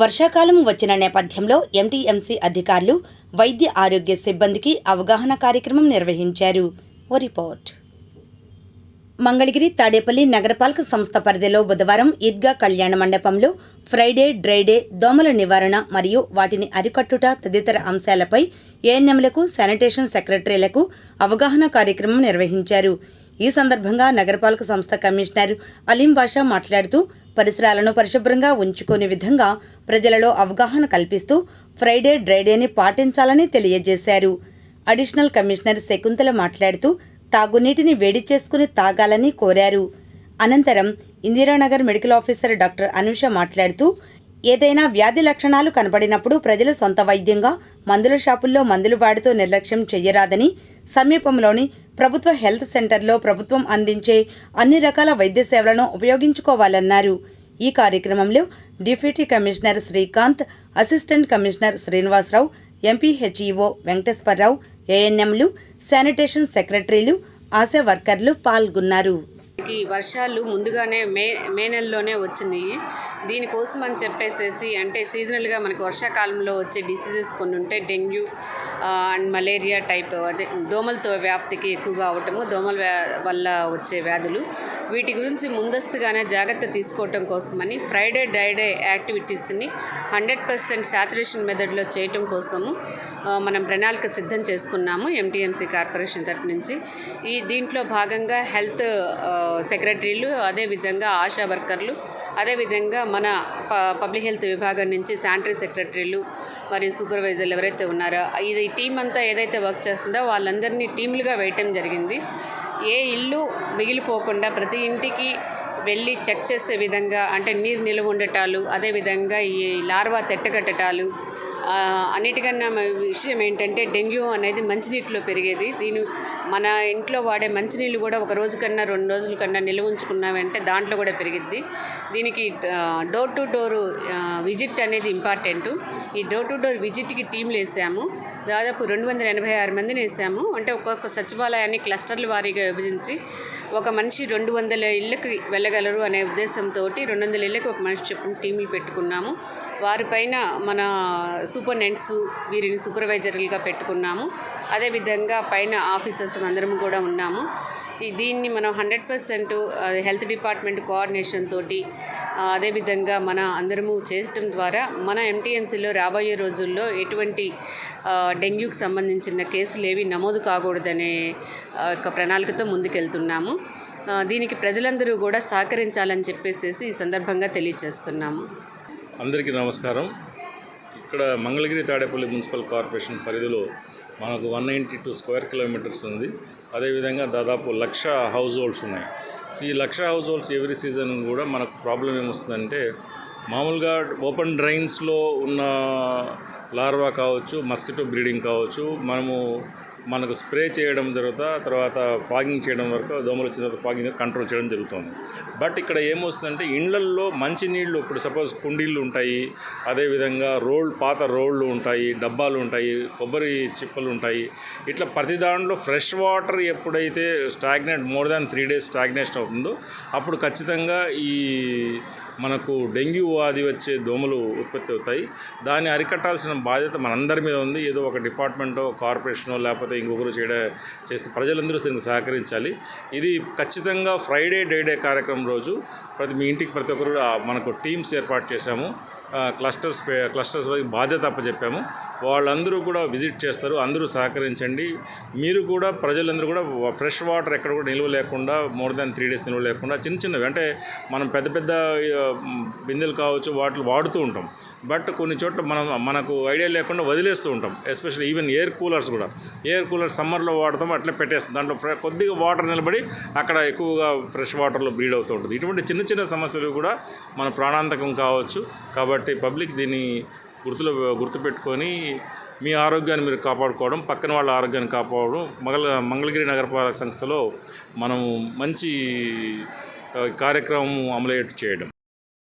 వర్షాకాలం వచ్చిన నేపథ్యంలో ఎంటీఎంసీ అధికారులు వైద్య ఆరోగ్య సిబ్బందికి అవగాహన కార్యక్రమం నిర్వహించారు. ఓ రిపోర్ట్. మంగళగిరి తాడేపల్లి నగరపాలక సంస్థ పరిధిలో బుధవారం ఈద్గా కళ్యాణ మండపంలో ఫ్రైడే డ్రైడే దోమల నివారణ మరియు వాటిని అరికట్టుట తదితర అంశాలపై ఏఎన్ఎంలకు శానిటేషన్ సెక్రటరీలకు అవగాహన కార్యక్రమం నిర్వహించారు. ఈ సందర్భంగా నగరపాలక సంస్థ కమిషనర్ అలీం బాషా మాట్లాడుతూ పరిసరాలను పరిశుభ్రంగా ఉంచుకునే విధంగా ప్రజలలో అవగాహన కల్పిస్తూ ఫ్రైడే డ్రైడేని పాటించాలని తెలియజేశారు. అడిషనల్ కమిషనర్ శకుంతల మాట్లాడుతూ తాగునీటిని వేడి చేసుకుని తాగాలని కోరారు. అనంతరం Indiranagar medical officer doctor Anusha మాట్లాడుతూ ఏదైనా వ్యాధి లక్షణాలు కనపడినప్పుడు ప్రజలు సొంత వైద్యంగా మందుల షాపుల్లో మందులు వాడుతూ నిర్లక్ష్యం చెయ్యరాదని, సమీపంలోని ప్రభుత్వ హెల్త్ సెంటర్లో ప్రభుత్వం అందించే అన్ని రకాల వైద్య సేవలను ఉపయోగించుకోవాలన్నారు. ఈ కార్యక్రమంలో deputy commissioner Srikanth, assistant commissioner Srinivasarao, MPHEO Venkateswararao, ఏఎన్ఎంలు, శానిటేషన్ సెక్రటరీలు, ఆశా వర్కర్లు పాల్గొన్నారు. వర్షాలు ముందుగానే మే నెలలోనే వచ్చినాయి. దీనికోసం అని చెప్పేసి అంటే సీజనల్గా మనకు వర్షాకాలంలో వచ్చే డిసీజెస్ కొన్ని ఉంటాయి. డెంగ్యూ అండ్ మలేరియా టైప్, అదే దోమలతో వ్యాప్తికి ఎక్కువగా అవటము, దోమల వల్ల వచ్చే వ్యాధులు. వీటి గురించి ముందస్తుగానే జాగ్రత్త తీసుకోవటం కోసమని ఫ్రైడే డ్రైడే యాక్టివిటీస్ని 100% సాచురేషన్ మెథడ్లో చేయటం కోసము మనం ప్రణాళిక సిద్ధం చేసుకున్నాము ఎంటీఎంసీ కార్పొరేషన్ తరపు నుంచి. దీంట్లో భాగంగా హెల్త్ సెక్రటరీలు, అదేవిధంగా ఆశా వర్కర్లు, అదేవిధంగా మన పబ్లిక్ హెల్త్ విభాగం నుంచి శానిటరీ సెక్రటరీలు మరియు సూపర్వైజర్లు ఎవరైతే ఉన్నారో ఈ టీం అంతా ఏదైతే వర్క్ చేస్తుందో వాళ్ళందరినీ టీంలుగా వేయటం జరిగింది. ఏ ఇల్లు మిగిలిపోకుండా ప్రతి ఇంటికి వెళ్ళి చెక్ చేసే విధంగా, అంటే నీరు నిల్వ ఉండటాలు, అదేవిధంగా ఈ లార్వా తెట్టగట్టటాలు. అన్నిటికన్నా విషయం ఏంటంటే డెంగ్యూ అనేది మంచినీటిలో పెరిగేది. మన ఇంట్లో వాడే మంచినీళ్ళు కూడా ఒక రోజు కన్నా 2 రోజుల కన్నా నిల్వ ఉంచుకున్నామంటే దాంట్లో కూడా పెరిగిద్ది. దీనికి డోర్ టు డోర్ విజిట్ అనేది ఇంపార్టెంట్. ఈ డోర్ టు డోర్ విజిట్కి టీంలు వేసాము. దాదాపు 286 మందిని వేసాము. అంటే ఒక్కొక్క సచివాలయాన్ని క్లస్టర్ల వారీగా విభజించి ఒక మనిషి 200 ఇళ్ళకి వెళ్ళగలరు అనే ఉద్దేశంతో 200 ఇళ్ళకి ఒక మనిషి చొప్పున టీంలు పెట్టుకున్నాము. వారిపైన మన సూపరింటెండెంట్స్ వీరిని సూపర్వైజర్లుగా పెట్టుకున్నాము. అదేవిధంగా పైన ఆఫీసర్స్ అందరం కూడా ఉన్నాము. దీన్ని మనం 100% హెల్త్ డిపార్ట్మెంట్ కోఆర్డినేషన్ తోటి, అదేవిధంగా మన అందరము చేయటం ద్వారా మన ఎంటీఎంసీలో రాబోయే రోజుల్లో ఎటువంటి డెంగ్యూకి సంబంధించిన కేసులు ఏవి నమోదు కాకూడదనే ఒక ప్రణాళికతో ముందుకెళ్తున్నాము. దీనికి ప్రజలందరూ కూడా సహకరించాలని చెప్పేసి ఈ సందర్భంగా తెలియజేస్తున్నాము. అందరికీ నమస్కారం. ఇక్కడ మంగళగిరి తాడేపల్లి మున్సిపల్ కార్పొరేషన్ పరిధిలో మనకు 192 స్క్వేర్ కిలోమీటర్స్ ఉంది. అదేవిధంగా దాదాపు 1,00,000 హౌస్ హోల్డ్స్ ఉన్నాయి. ఈ 1,00,000 హౌస్ హోల్డ్స్ ఎవ్రీ సీజన్ కూడా మనకు ప్రాబ్లం ఏమొస్తుందంటే, మామూలుగా ఓపెన్ డ్రైన్స్లో ఉన్న లార్వా కావచ్చు, మస్కిటో బ్రీడింగ్ కావచ్చు, మనకు స్ప్రే చేయడం తర్వాత ఫాగింగ్ చేయడం వరకు దోమలు వచ్చిన తర్వాత ఫాగింగ్ కంట్రోల్ చేయడం జరుగుతుంది. బట్ ఇక్కడ ఏమొస్తుందంటే ఇండ్లల్లో మంచినీళ్ళు, ఇప్పుడు సపోజ్ కుండీళ్ళు ఉంటాయి, అదేవిధంగా పాత రోళ్ళు ఉంటాయి, డబ్బాలు ఉంటాయి, కొబ్బరి చిప్పలు ఉంటాయి. ఇట్లా ప్రతి దాంట్లో ఫ్రెష్ వాటర్ ఎప్పుడైతే stagnate more than 3 days stagnation అవుతుందో అప్పుడు ఖచ్చితంగా ఈ మనకు డెంగ్యూ వ్యాధి వచ్చే దోమలు ఉత్పత్తి అవుతాయి. దాన్ని అరికట్టాల్సిన బాధ్యత మనందరి మీద ఉంది. ఏదో ఒక డిపార్ట్మెంటో, కార్పొరేషనో, లేకపోతే ఇంకొకరు చేస్తే ప్రజలందరూ దీనికి సహకరించాలి. ఇది ఖచ్చితంగా ఫ్రైడే డ్రైడే కార్యక్రమం రోజు మీ ఇంటికి ప్రతి ఒక్కరు మనకు టీమ్స్ ఏర్పాటు చేశాము. క్లస్టర్స్ బాధ్యత అప్పచెప్పాము. వాళ్ళందరూ కూడా విజిట్ చేస్తారు. అందరూ సహకరించండి. మీరు కూడా, ప్రజలందరూ కూడా ఫ్రెష్ వాటర్ ఎక్కడ కూడా నిల్వ లేకుండా, మోర్ దాన్ 3 days నిల్వ లేకుండా చిన్నవి, అంటే మనం పెద్ద బిందెలు కావచ్చు వాటిని వాడుతూ ఉంటాం. బట్ కొన్ని చోట్ల మనకు ఐడియా లేకుండా వదిలేస్తూ ఉంటాం. ఎస్పెషల్లీ ఈవెన్ ఎయిర్ కూలర్ సమ్మర్లో వాడతాం, అట్లా పెట్టేస్తాం. దాంట్లో కొద్దిగా వాటర్ నిలబడి అక్కడ ఎక్కువగా ఫ్రెష్ వాటర్లో బ్రీడ్ అవుతూ ఉంటుంది. ఇటువంటి చిన్న సమస్యలు కూడా మన ప్రాణాంతకం కావచ్చు. కాబట్టి పబ్లిక్ దీన్ని గుర్తుపెట్టుకొని మీ ఆరోగ్యాన్ని మీరు కాపాడుకోవడం, పక్కన వాళ్ళ ఆరోగ్యాన్ని కాపాడడం మంగళగిరి నగరపాలక సంస్థలో మనము మంచి కార్యక్రమం అమలు చేయడం.